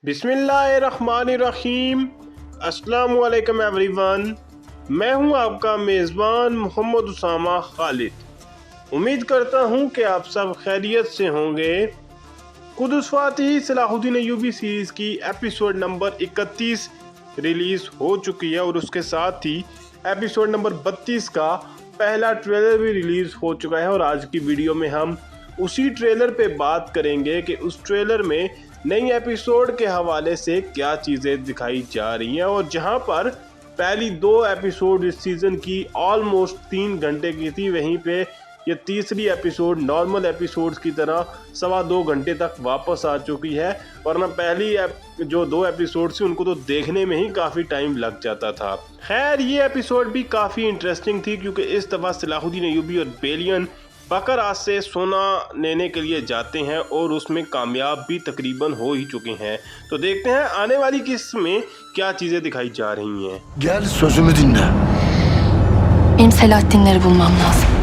बिस्मिल्लाहिर्रहमानिर्रहीम। अस्सलामु अलैकुम एवरीवन। मैं हूं आपका मेज़बान मोहम्मद उसामा खालिद। उम्मीद करता हूं कि आप सब खैरियत से होंगे। कुदस फ़ातिही सलाहुद्दीन अय्यूबी सीरीज़ की एपिसोड नंबर 31 रिलीज़ हो चुकी है और उसके साथ ही एपिसोड नंबर 32 का पहला ट्रेलर भी रिलीज़ हो चुका है। और आज की वीडियो में हम उसी ट्रेलर पे बात करेंगे कि उस ट्रेलर में नई एपिसोड के हवाले से क्या चीज़ें दिखाई जा रही हैं। और जहां पर पहली 2 एपिसोड इस सीज़न की ऑलमोस्ट 3 घंटे की थी, वहीं पे ये तीसरी एपिसोड नॉर्मल एपिसोड्स की तरह 2.25 घंटे तक वापस आ चुकी है। वरना पहली जो 2 एपिसोड थी उनको तो देखने में ही काफ़ी टाइम लग जाता था। खैर, ये एपिसोड भी काफ़ी इंटरेस्टिंग थी क्योंकि इस दफ़ा सलाहुद्दीन अय्यूबी और बेलियन बकर आस से सोना लेने के लिए जाते हैं और उसमें कामयाब भी तकरीबन हो ही चुके हैं। तो देखते हैं आने वाली किस्त में क्या चीज़ें दिखाई जा रही हैं। Gel sözümü dinle. Benim Selahattinleri bulmam lazım.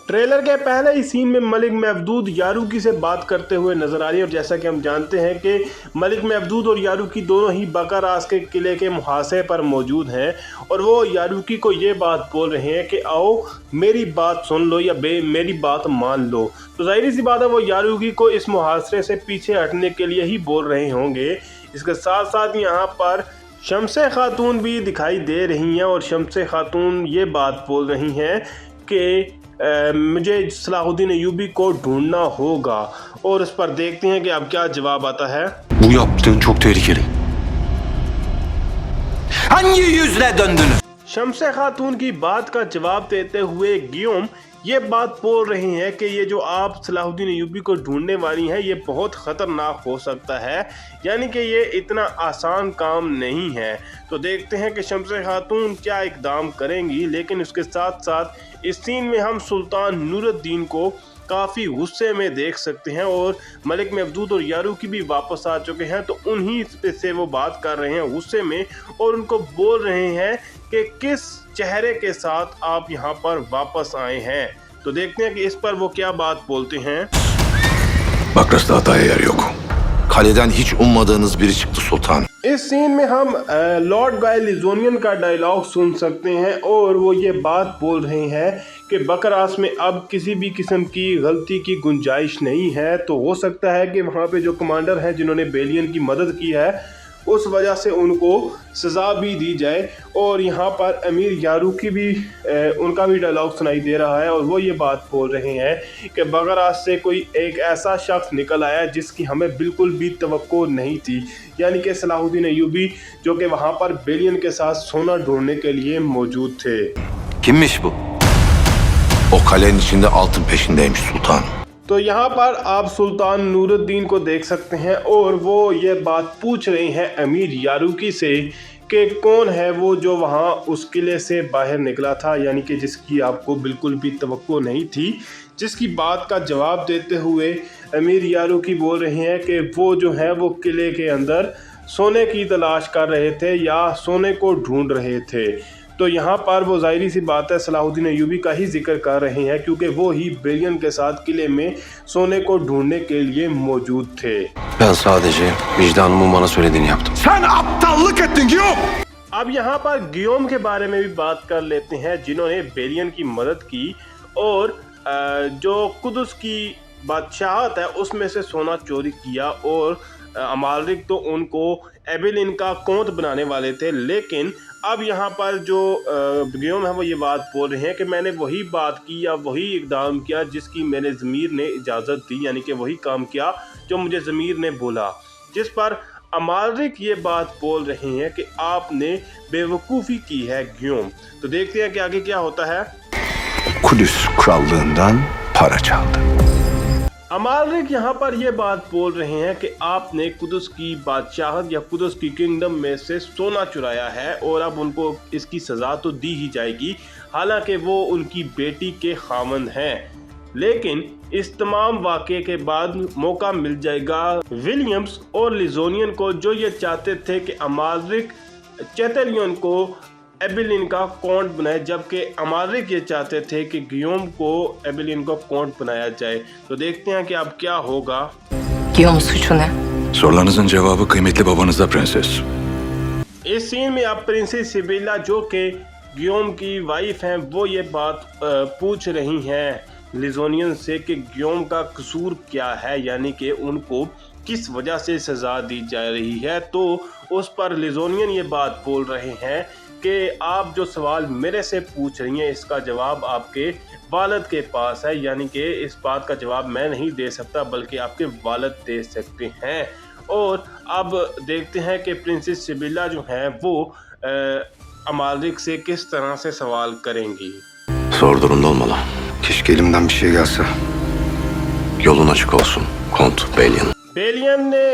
Trailer के पहले ही सीन में मलिक महदूद यारूकी से बात करते हुए नजर आ रही है। और जैसा कि हम जानते हैं कि मलिक महदूद और यारूकी दोनों ही बकर आस के किले के मुहासे पर मौजूद हैं और वो यारूकी को ये बात बोल रहे हैं कि आओ मेरी बात सुन लो या मेरी बात मान लो। तो जाहिर सी बात है वो यारूकी को इस मुहासरे से पीछे हटने के लिए ही बोल रहे होंगे। इसके साथ साथ यहाँ पर शम्से खातून भी दिखाई दे रही हैं और शम्से खातून ये बात बोल रही हैं कि मुझे सलाहुद्दीन अय्यूबी को ढूंढना होगा। और इस पर देखते हैं कि अब क्या जवाब आता है। Bu yaptığın çok tehlikeli. Hangi yüzle döndünüz? शम्से खातून की बात का जवाब देते हुए गियोम ये बात बोल रही हैं कि ये जो आप सलाहुद्दीन अय्यूबी को ढूंढने वाली हैं ये बहुत ख़तरनाक हो सकता है, यानी कि ये इतना आसान काम नहीं है। तो देखते हैं कि शम्से खातून क्या इकदाम करेंगी। लेकिन उसके साथ साथ इस सीन में हम सुल्तान नूरुद्दीन को काफ़ी गुस्से में देख सकते हैं और मलिक महदूद और यारूकी भी वापस आ चुके हैं। तो उन्हीं से वो बात कर रहे हैं गुस्से में और उनको बोल रहे हैं कि किस चेहरे के साथ आप यहाँ पर वापस आए हैं। तो देखते हैं कि इस पर वो क्या बात बोलते हैं। Bakras'ta hataya yer yok. Kaleden hiç ummadığınız biri çıktı sultan. इस सीन में हम लॉर्ड गाय लिजोनियन का डायलॉग सुन सकते हैं और वो ये बात बोल रहे हैं कि बकर आस में अब किसी भी किस्म की गलती की गुंजाइश नहीं है। तो हो सकता है कि वहाँ पे जो कमांडर हैं जिन्होंने बेलियन की मदद की है उस वजह से उनको सज़ा भी दी जाए। और यहाँ पर अमीर यारूकी भी उनका भी डायलॉग सुनाई दे रहा है और वो ये बात बोल रहे हैं कि बकर आस से कोई एक ऐसा शख्स निकल आया जिसकी हमें बिल्कुल भी तवक्को नहीं थी, यानी कि सलाहुद्दीन अय्यूबी जो कि वहाँ पर बेलियन के साथ सोना ढूंढने के लिए मौजूद थे। Kimmiş bu? O kalenin içinde altın peşindeymiş sultan. तो यहाँ पर आप सुल्तान नूरुद्दीन को देख सकते हैं और वो ये बात पूछ रहे हैं अमीर यारूकी से कि कौन है वो जो वहाँ उस किले से बाहर निकला था, यानी कि जिसकी आपको बिल्कुल भी तवक्को नहीं थी। जिसकी बात का जवाब देते हुए अमीर यारूकी बोल रहे हैं कि वो जो है वो किले के अंदर सोने की तलाश कर रहे थे या सोने को ढूंढ रहे थे। तो यहाँ पर वो जाहिर सी बात है सलाहुद्दीन अय्यूबी का ही जिक्र कर रहे हैं क्योंकि वो ही बेलियन के साथ किले में सोने को ढूंढने के लिए मौजूद थे। Ben sadece vicdanımın bana söylediğini yaptım. Sen aptallık ettin Guillaume! अब यहाँ पर गियोम के बारे में भी बात कर लेते हैं जिन्होंने बेलियन की मदद की और जो कुदस की बादशाहत है उसमें से सोना चोरी किया। और अमालिक तो उनको एबेलिन का कोंत बनाने वाले थे। लेकिन अब यहाँ पर जो गियोम है वो ये बात बोल रहे हैं कि मैंने वही बात की या वही इकदाम किया जिसकी मैंने ज़मीर ने इजाज़त दी, यानी कि वही काम किया जो मुझे ज़मीर ने बोला। जिस पर अमालिक ये बात बोल रहे हैं कि आपने बेवकूफ़ी की है गियोम। तो देखते हैं कि आगे क्या होता है। Kudüs krallığından para çaldı. अमालिक यहाँ पर ये बात बोल रहे हैं कि आपने कुदस की बादशाहत या कुदस की किंगडम में से सोना चुराया है और अब उनको इसकी सज़ा तो दी ही जाएगी, हालांकि वो उनकी बेटी के खामंद हैं। लेकिन इस तमाम वाक़े के बाद मौका मिल जाएगा विलियम्स और लिजोनियन को, जो ये चाहते थे कि अमालिक चैतलियन को एबेलिन का कॉन्ट बनाए, जबकि अमालिक ये चाहते थे कि गियोम को एबेलिन को कॉन्ट बनाया जाए। तो देखते हैं कि अब क्या होगा। Giyo'nun suçu ne? Sorularınızın cevabı kıymetli babanızda prenses. इस सीन में आप प्रिंसेस सिबिला जो कि गियोम की वाइफ हैं वो ये बात पूछ रही हैं लिजोनियन से कि गियोम का कसूर क्या है, यानी कि उनको किस वजह से सज़ा दी जा रही है। तो उस पर लिजोनियन ये बात बोल रहे हैं कि आप जो सवाल मेरे से पूछ रही हैं इसका जवाब आपके वालिद के पास है, यानी कि इस बात का जवाब मैं नहीं दे सकता बल्कि आपके वालिद दे सकते हैं। और अब देखते हैं कि प्रिंसेस सिबिला जो हैं वो अमालिक से किस तरह से सवाल करेंगी। Zor durumda olmalı. Keşke elimden bir şey gelse. Yolun açık olsun, Kont Balian. बेलियन ने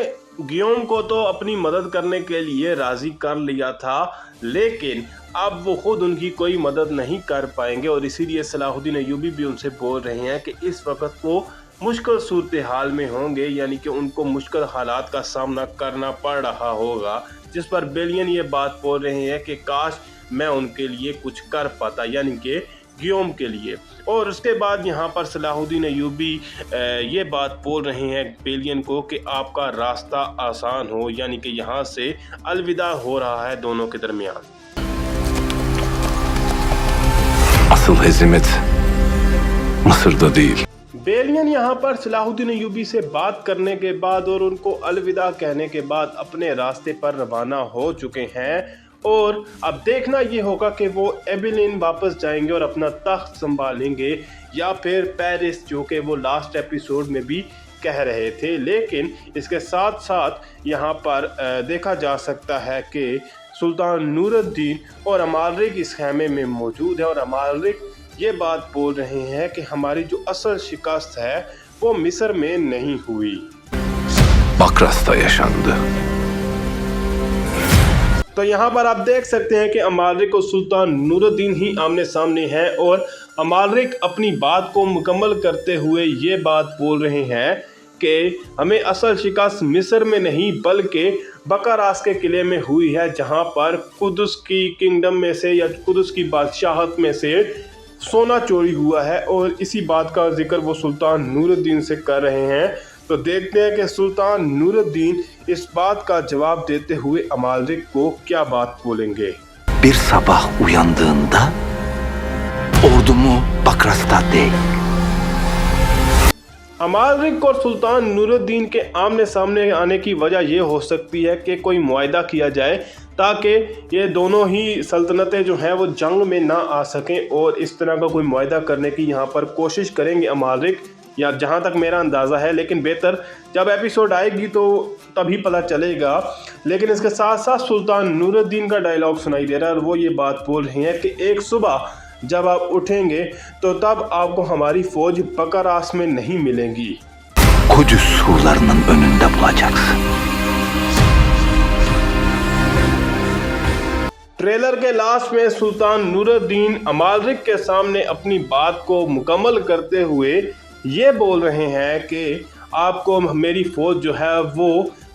गियोम को तो अपनी मदद करने के लिए राजी कर लिया था, लेकिन अब वो खुद उनकी कोई मदद नहीं कर पाएंगे और इसीलिए सलाहुद्दीन अय्यूबी भी उनसे बोल रहे हैं कि इस वक्त वो मुश्किल सूरत हाल में होंगे, यानी कि उनको मुश्किल हालात का सामना करना पड़ रहा होगा। जिस पर बेलियन ये बात बोल रहे हैं कि काश मैं उनके लिए कुछ कर पाता, यानी कि गियोम के लिए। और उसके बाद यहाँ पर सलाहुद्दीन अय्यूबी ये बात बोल रहे हैं बेलियन को कि आपका रास्ता आसान हो, यानी कि यहाँ से अलविदा हो रहा है दोनों के दरमियान। Asıl hezimet Mısır'da değil. बेलियन यहाँ पर सलाहुद्दीन अय्यूबी से बात करने के बाद और उनको अलविदा कहने के बाद अपने रास्ते पर रवाना हो चुके हैं। और अब देखना ये होगा कि वो एबिलिन वापस जाएंगे और अपना तख्त संभालेंगे या फिर पेरिस, जो कि वो लास्ट एपिसोड में भी कह रहे थे। लेकिन इसके साथ साथ यहाँ पर देखा जा सकता है कि सुल्तान नूरुद्दीन और अमालिक इस खेमे में मौजूद है और अमालिक ये बात बोल रहे हैं कि हमारी जो असल शिकस्त है वो मिस्र में नहीं हुई। Bakras'ta yaşandı. तो यहाँ पर आप देख सकते हैं कि अमालिक और सुल्तान नूरुद्दीन ही आमने सामने हैं और अमालिक अपनी बात को मुकम्मल करते हुए ये बात बोल रहे हैं कि हमें असल शिकस्त मिस्र में नहीं बल्कि बकरास के किले में हुई है, जहाँ पर कुदस की किंगडम में से या कुदस की बादशाहत में से सोना चोरी हुआ है। और इसी बात का जिक्र वो सुल्तान नूरुद्दीन से कर रहे हैं। तो देखते हैं कि सुल्तान नूरुद्दीन इस बात का जवाब देते हुए अमालिक को क्या बात बोलेंगे। Bir sabah uyandığında ordumu Bakras'ta değil. अमालिक और सुल्तान नूरुद्दीन के आमने सामने आने की वजह यह हो सकती है कि कोई मुआहदा किया जाए ताकि ये दोनों ही सल्तनतें जो हैं वो जंग में ना आ सकें। और इस तरह का कोई मुआहदा करने की यहाँ पर कोशिश करेंगे अमालिक, या जहाँ तक मेरा अंदाज़ा है, लेकिन बेहतर जब एपिसोड आएगी तो तभी पता चलेगा। लेकिन इसके साथ साथ सुल्तान नूरुद्दीन का डायलॉग सुनाई दे रहा है और वो ये बात बोल रहे हैं कि एक सुबह जब आप उठेंगे तो तब आपको हमारी फ़ौज बकरास में नहीं मिलेगी। Kudüs surlarının önünde bulacaksın. Trailer के लास्ट में सुल्तान नूरुद्दीन अमालिक के सामने अपनी बात को मुकम्मल करते हुए ये बोल रहे हैं कि आपको मेरी फ़ौज जो है वो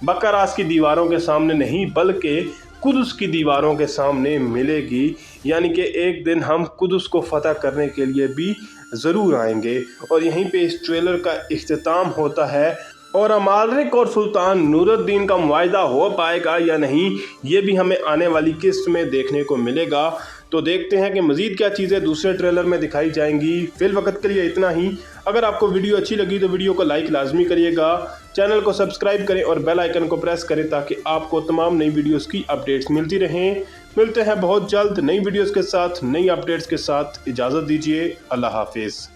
बकरास की दीवारों के सामने नहीं बल्कि कुदस की दीवारों के सामने मिलेगी, यानी कि एक दिन हम कुदस को फतह करने के लिए भी ज़रूर आएंगे। और यहीं पे इस ट्रेलर का इख्तिताम होता है और अमालिक और सुल्तान नूरुद्दीन का मुआहदा हो पाएगा या नहीं ये भी हमें आने वाली किस्त में देखने को मिलेगा। तो देखते हैं कि मज़ीद क्या चीज़ें दूसरे ट्रेलर में दिखाई जाएंगी। फ़िल वक्त के लिए इतना ही। अगर आपको वीडियो अच्छी लगी तो वीडियो को लाइक लाजमी करिएगा, चैनल को सब्सक्राइब करें और बेल आइकन को प्रेस करें ताकि आपको तमाम नई वीडियोस की अपडेट्स मिलती रहें। मिलते हैं बहुत जल्द नई वीडियोस के साथ, नई अपडेट्स के साथ। इजाज़त दीजिए। अल्लाह हाफिज़।